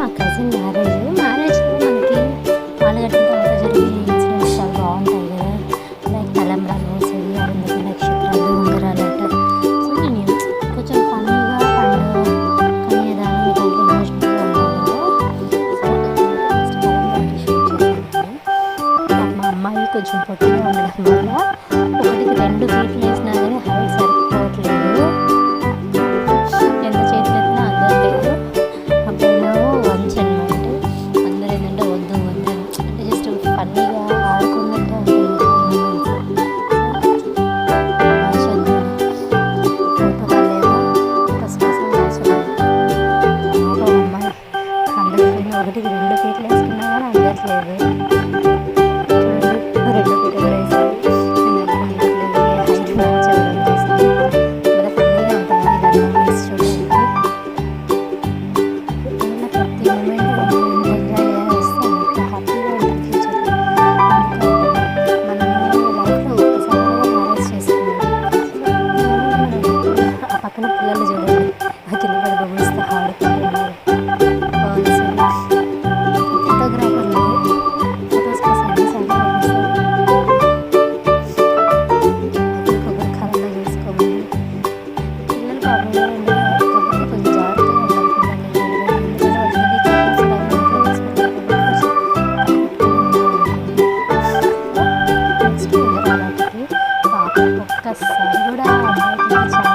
మా కజిన్ మ్యారేజ్లో మనకి వాళ్ళు కట్టిన తర్వాత జరిగే ఇన్సిడెంట్స్ చాలా బాగుంటాయి కదా. లైక్ తలంబ్రాలు, చెవి, అరుంధతి నక్షత్రాలు, ఉంగరాలు అట్ట. సో నేను కొంచెం ఫన్నీగా అండ్ కన్యాదానం ఇట్లాంటి ఎమోషనల్గా మా అమ్మాయి కొంచెం పొట్టిగా ఉండడం వల్ల 1కి 2 ఫీట్లు వేసినా కానీ హైట్ సరిపోవట్లేదు. ఎంత చేతులు ఎత్తినా అందట్లేదు. అబ్బాయిలో వంచ అనమాట. అందరూ ఏంటంటే వద్దు వద్దు అంటే జస్ట్ ఫన్నీగా ఆడుకున్నట్టు ఉంటుంది. ఫోటో వాళ్ళేమో ఫోటోస్ కోసం అమ్మాయి అందరికీ 1కి 2 ఫీట్లు వేసుకున్నా కానీ అందట్లేదు. పక్కన పిల్లలు చూడండి కింద పడి బొమ్మలిస్తే ఆడుకుంటున్నారు. ఫోటోగ్రాఫర్లు ఫొటోస్ కోసం ఎన్నిసార్లు కొబ్బరి కాలంలో చూసుకోమని పిల్లలు ప్రాబ్లంగా ఉండే కాబట్టి కొంచెం జాగ్రత్తగా ఉండాలి. నెక్స్ట్ ఒక్కసారి కూడా ఛాన్స్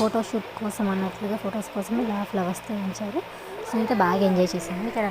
ఫోటోషూట్ కోసం అన్నట్లుగా ఫొటోస్ కోసం ఇలా ఫ్లవర్స్తో ఉంచారు. సో అయితే బాగా ఎంజాయ్ చేసాము ఇక్కడ.